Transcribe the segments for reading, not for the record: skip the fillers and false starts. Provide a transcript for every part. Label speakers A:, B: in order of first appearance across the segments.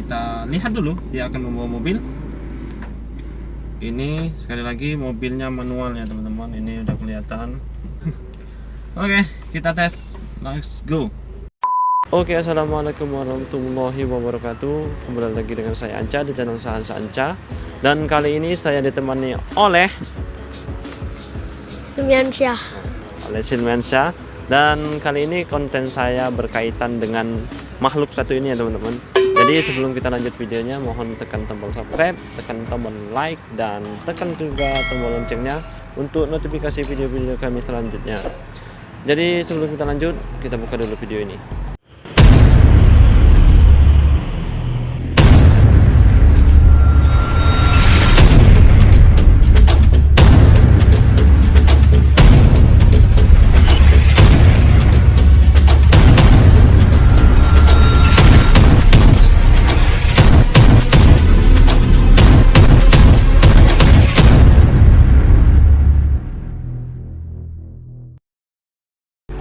A: kita lihat dulu dia akan membawa mobil. Ini sekali lagi mobilnya manual ya teman-teman, ini udah kelihatan. Oke, kita tes, let's go. Oke, assalamualaikum warahmatullahi wabarakatuh. Kembali lagi dengan saya Anca di channel Sahansa Anca. Dan kali ini saya ditemani oleh
B: Silmiansyah.
A: Silmiansyah. Dan kali ini konten saya berkaitan dengan makhluk satu ini ya teman-teman. Jadi sebelum kita lanjut videonya, mohon tekan tombol subscribe, tekan tombol like, dan tekan juga tombol loncengnya untuk notifikasi video-video kami selanjutnya. Jadi sebelum kita lanjut, kita buka dulu video ini.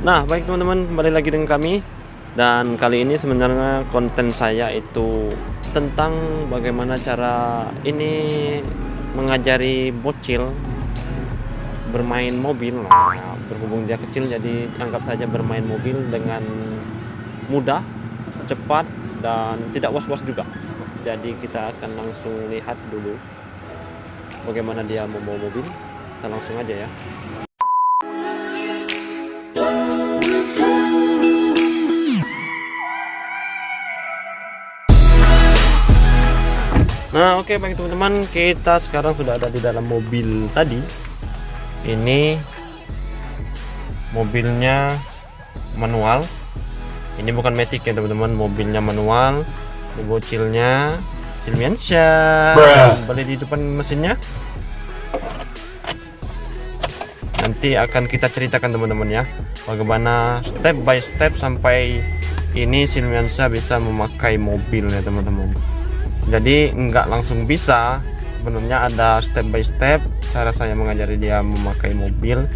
A: Nah, baik teman-teman, kembali lagi dengan kami. Dan kali ini sebenarnya konten saya itu tentang bagaimana cara ini mengajari bocil bermain mobil. Nah, berhubung dia kecil, jadi anggap saja bermain mobil dengan mudah, cepat, dan tidak was-was juga. Jadi kita akan langsung lihat dulu bagaimana dia membawa mobil. Kita langsung aja ya. Nah, oke, baik teman-teman, kita sekarang sudah ada di dalam mobil tadi. Ini mobilnya manual. Ini bukan matic ya teman-teman, mobilnya manual. Ini bocilnya Silmiansyah. Boleh di depan mesinnya. Nanti akan kita ceritakan teman-teman ya, bagaimana step by step sampai ini Silmiansyah bisa memakai mobil ya teman-teman. Jadi nggak langsung bisa, sebenarnya ada step by step cara saya mengajari dia memakai mobil.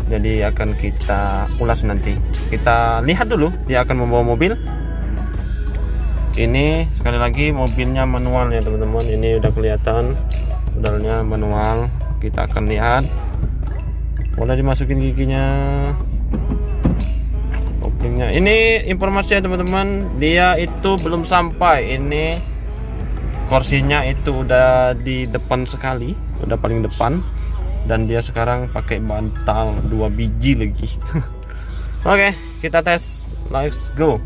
A: Jadi akan kita ulas nanti. Kita lihat dulu dia akan membawa mobil. Ini sekali lagi mobilnya manual ya teman-teman. Ini udah kelihatan pedalnya manual. Kita akan lihat. Boleh dimasukin giginya, koplingnya. Ini informasi ya teman-teman, dia itu belum sampai. Ini kursinya itu udah di depan sekali, udah paling depan, dan dia sekarang pakai bantal 2 biji lagi. Oke, kita tes, let's go.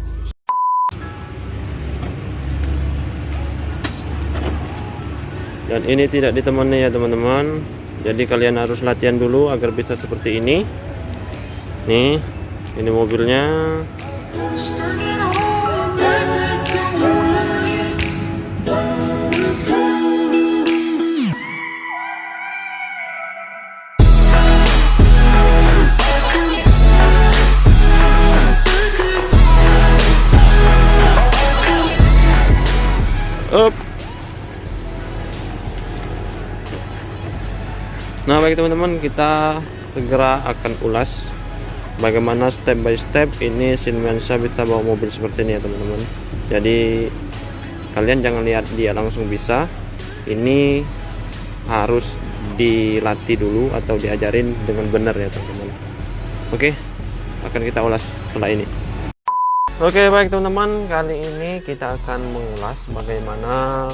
A: Dan ini tidak ditemani ya teman-teman, jadi kalian harus latihan dulu agar bisa seperti ini. Nih, ini mobilnya. Up. Nah, baik teman-teman, kita segera akan ulas bagaimana step by step ini Silmiansyah bisa bawa mobil seperti ini ya teman-teman. Jadi kalian jangan lihat dia langsung bisa, ini harus dilatih dulu atau diajarin dengan benar ya teman-teman. Oke, akan kita ulas setelah ini. Oke, baik teman-teman, kali ini kita akan mengulas bagaimana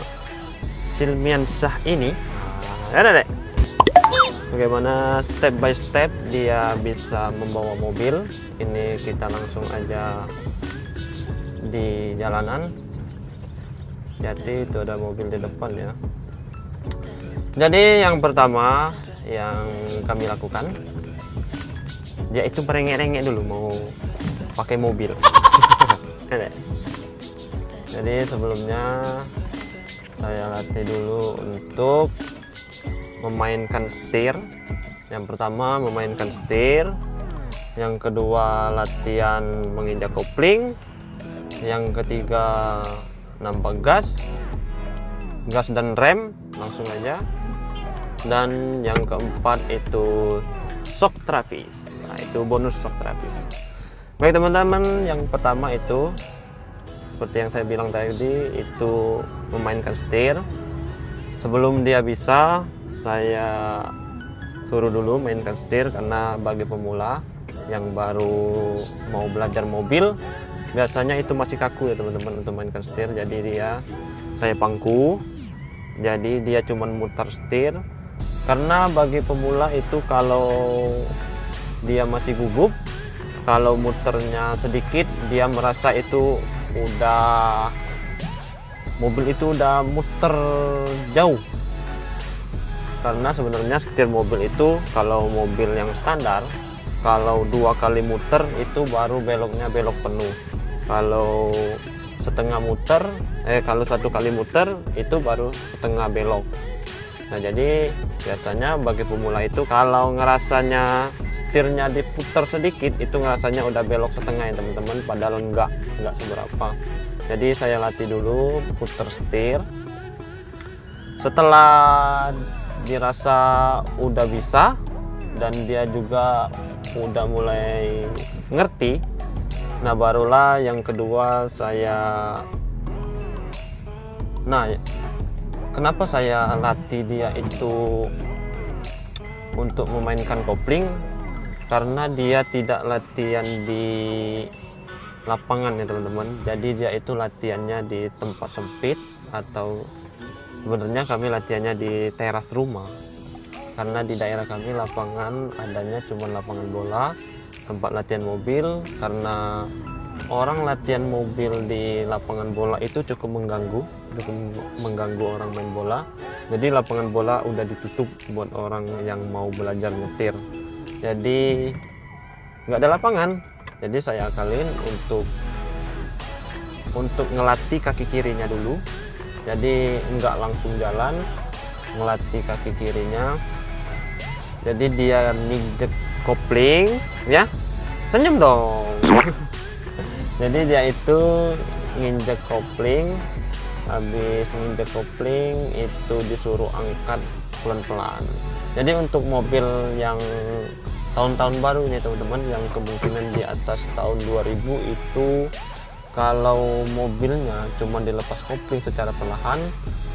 A: Silmiansyah ini bagaimana step by step dia bisa membawa mobil. Ini kita langsung aja di jalanan. Jadi itu ada mobil di depan ya. Jadi yang pertama yang kami lakukan, dia itu merengek-rengek dulu mau pakai mobil. Jadi sebelumnya saya latih dulu untuk memainkan setir. Yang pertama memainkan setir, yang kedua latihan menginjak kopling, yang ketiga nampak gas dan rem langsung aja, dan yang keempat itu shock trapis. Nah, itu bonus shock trapis. Baik teman-teman, yang pertama itu seperti yang saya bilang tadi, itu memainkan setir. Sebelum dia bisa, saya suruh dulu mainkan setir, karena bagi pemula yang baru mau belajar mobil biasanya itu masih kaku ya teman-teman untuk mainkan setir. Jadi saya pangku, jadi dia cuman mutar setir. Karena bagi pemula itu kalau dia masih gugup, kalau muternya sedikit dia merasa itu udah mobil itu udah muter jauh. Karena sebenarnya setir mobil itu kalau mobil yang standar, kalau 2 kali muter itu baru beloknya belok penuh. Kalau setengah muter, kalau 1 kali muter itu baru setengah belok. Nah, jadi biasanya bagi pemula itu kalau ngerasanya setirnya diputar sedikit, itu ngerasanya udah belok setengah ya teman-teman, padahal enggak seberapa. Jadi saya latih dulu putar setir. Setelah dirasa udah bisa dan dia juga udah mulai ngerti, nah barulah yang kedua kenapa saya latih dia itu untuk memainkan kopling, karena dia tidak latihan di lapangan ya teman-teman. Jadi dia itu latihannya di tempat sempit, atau sebenarnya kami latihannya di teras rumah, karena di daerah kami lapangan adanya cuma lapangan bola, tempat latihan mobil. Karena orang latihan mobil di lapangan bola itu cukup mengganggu orang main bola. Jadi lapangan bola udah ditutup buat orang yang mau belajar nyetir, jadi nggak ada lapangan. Jadi saya akalin untuk ngelatih kaki kirinya dulu. Jadi nggak langsung jalan, ngelatih kaki kirinya. Jadi dia nginjek kopling, ya senyum dong. Jadi dia itu nginjek kopling, habis nginjek kopling itu disuruh angkat pelan-pelan. Jadi untuk mobil yang tahun-tahun baru nih teman-teman, yang kemungkinan di atas tahun 2000 itu, kalau mobilnya cuma dilepas kopling secara perlahan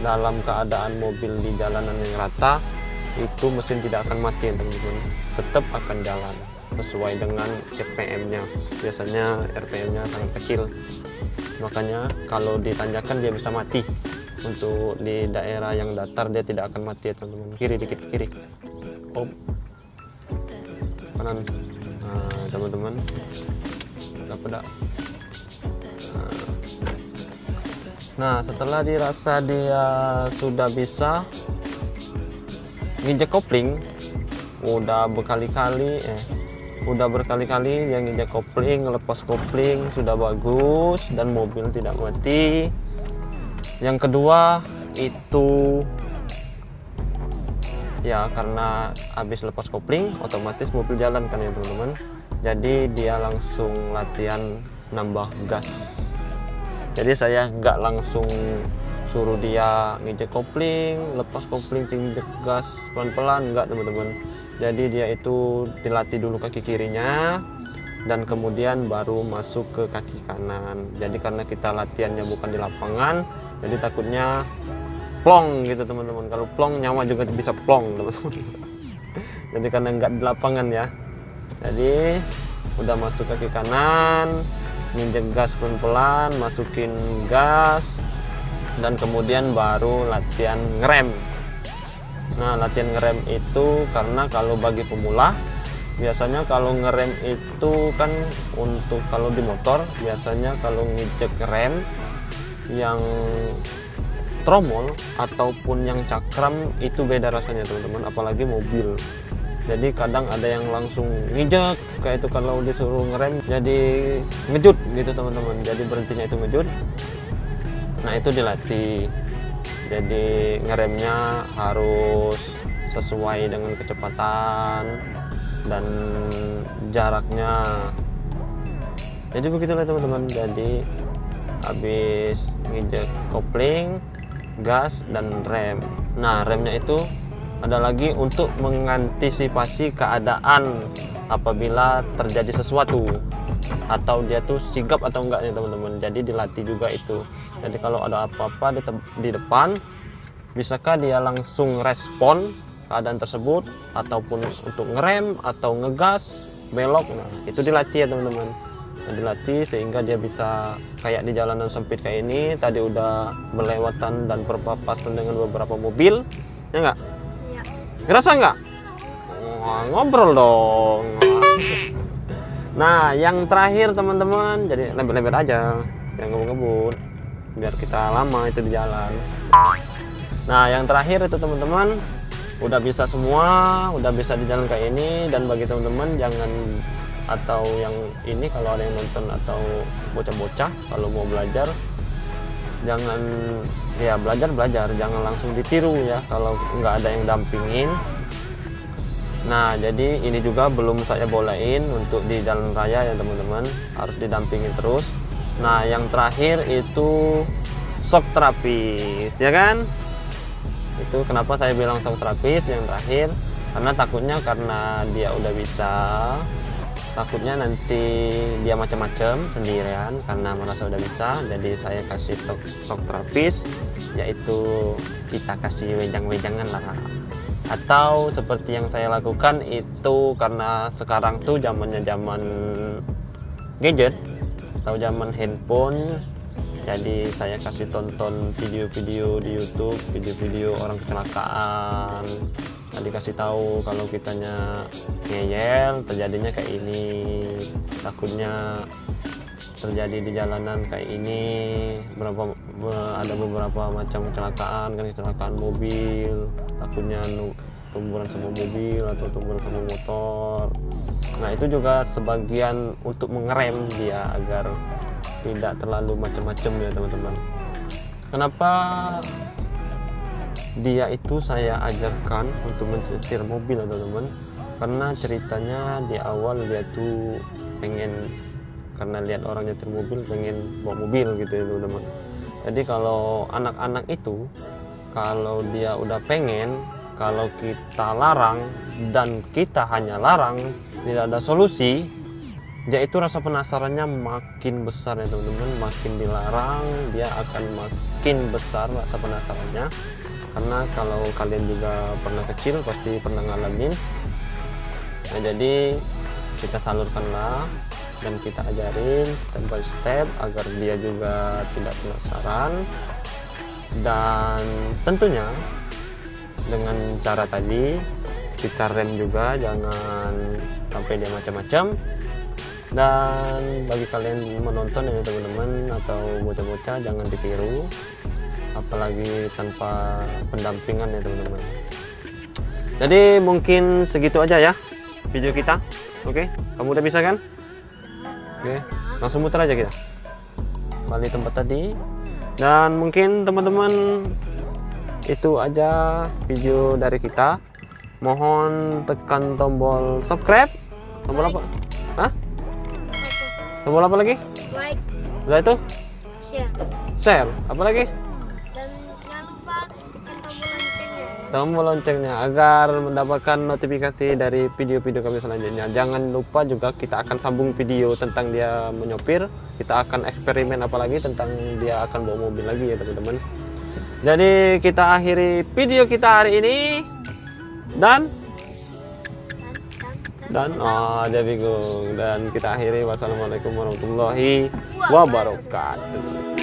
A: dalam keadaan mobil di jalanan yang rata, itu mesin tidak akan mati teman-teman, tetap akan jalan sesuai dengan RPM-nya. Biasanya RPM-nya sangat kecil, makanya kalau ditanjakan dia bisa mati. Untuk di daerah yang datar dia tidak akan mati ya teman-teman. Kiri dikit, kiri, kanan. Nah teman-teman, dapat. Nah setelah dirasa dia sudah bisa nginjek kopling, udah berkali-kali yang nginjek kopling, lepas kopling sudah bagus dan mobil tidak mati. Yang kedua itu ya karena habis lepas kopling otomatis mobil jalan kan ya teman-teman. Jadi dia langsung latihan nambah gas. Jadi saya nggak langsung suruh dia nginjek kopling, lepas kopling, injek gas pelan-pelan, nggak teman-teman. Jadi dia itu dilatih dulu kaki kirinya dan kemudian baru masuk ke kaki kanan. Jadi karena kita latihannya bukan di lapangan, jadi takutnya plong gitu teman-teman. Kalau plong nyawa juga bisa plong teman-teman. Jadi karena nggak di lapangan ya. Jadi udah masuk kaki kanan, nginjek gas pelan-pelan, masukin gas, dan kemudian baru latihan ngerem. Nah latihan ngerem itu karena kalau bagi pemula, biasanya kalau ngerem itu kan untuk kalau di motor, biasanya kalau nginjek rem yang tromol ataupun yang cakram itu beda rasanya teman-teman, apalagi mobil. Jadi kadang ada yang langsung nginjek kayak itu, kalau disuruh ngerem jadi ngejut gitu teman-teman, jadi berhentinya itu ngejut. Nah itu dilatih, jadi ngeremnya harus sesuai dengan kecepatan dan jaraknya. Jadi begitulah teman-teman. Jadi habis nginjek kopling, gas, dan rem. Nah remnya itu ada lagi untuk mengantisipasi keadaan apabila terjadi sesuatu atau dia tuh sigap atau enggak nih teman-teman. Jadi dilatih juga itu. Jadi kalau ada apa-apa di depan, bisakah dia langsung respon keadaan tersebut, ataupun untuk ngerem atau ngegas belok. Nah itu dilatih ya teman-teman. Nah, dilatih sehingga dia bisa kayak di jalanan sempit kayak ini tadi udah melewatan dan berpapasan dengan beberapa mobil, ya enggak?
B: Iya.
A: Ngerasa enggak? Wah, ngobrol dong. Nah yang terakhir teman-teman, jadi lebar-lebar aja, jangan ngebut-ngebut biar kita lama itu di jalan. Nah yang terakhir itu teman-teman, udah bisa semua, udah bisa di jalan kayak ini. Dan bagi teman-teman jangan, atau yang ini kalau ada yang nonton atau bocah-bocah kalau mau belajar, jangan ya belajar jangan langsung ditiru ya kalau nggak ada yang dampingin. Nah jadi ini juga belum saya bolehin untuk di jalan raya ya teman-teman, harus didampingin terus. Nah yang terakhir itu shock terapis ya kan. Itu kenapa saya bilang shock terapis yang terakhir, karena takutnya karena dia udah bisa, takutnya nanti dia macam-macam sendirian karena merasa udah bisa. Jadi saya kasih shock terapis, yaitu kita kasih wejang-wejangan lah. Atau seperti yang saya lakukan itu karena sekarang tuh zamannya zaman gadget atau zaman handphone. Jadi saya kasih tonton video-video di YouTube, video-video orang kecelakaan. Nah, dikasih tahu kalau kitanya ngeyel terjadinya kayak ini, takutnya terjadi di jalanan kayak ini. Ada beberapa macam kecelakaan, kan kecelakaan mobil, takutnya tumburan sama mobil atau tumburan sama motor. Nah itu juga sebagian untuk mengerem dia agar tidak terlalu macam-macam ya teman-teman. Kenapa dia itu saya ajarkan untuk menyetir mobil teman-teman? Karena ceritanya di awal dia tuh pengen, karena lihat orang nyetir mobil pengen bawa mobil gitu ya teman-teman. Jadi kalau anak-anak itu kalau dia udah pengen, kalau kita larang dan kita hanya larang, tidak ada solusi, dia itu rasa penasarannya makin besar ya teman-teman. Makin dilarang dia akan makin besar rasa penasarannya. Karena kalau kalian juga pernah kecil pasti pernah ngalamin. Nah jadi kita salurkanlah dan kita ajarin step by step agar dia juga tidak penasaran. Dan tentunya dengan cara tadi kita rem juga, jangan sampai dia macam-macam. Dan bagi kalian menonton ya teman-teman atau bocah-bocah, jangan ditiru, apalagi tanpa pendampingan ya teman-teman. Jadi mungkin segitu aja ya video kita. Oke, kamu udah bisa kan? Oke, langsung muter aja kita balik tempat tadi. Dan mungkin teman-teman itu aja video dari kita. Mohon tekan tombol subscribe. Tombol apa? Hah? Tombol apa lagi?
B: Like,
A: Udah itu?
B: share,
A: Share. Apa lagi?
B: dan jangan lupa tekan tombol loncengnya.
A: Tombol loncengnya agar mendapatkan notifikasi dari video-video kami selanjutnya. Jangan lupa juga kita akan sambung video tentang dia menyopir. Kita akan eksperimen apalagi tentang dia akan bawa mobil lagi ya teman-teman. Jadi kita akhiri video kita hari ini dan dia bingung. Dan kita akhiri, wassalamualaikum warahmatullahi wabarakatuh.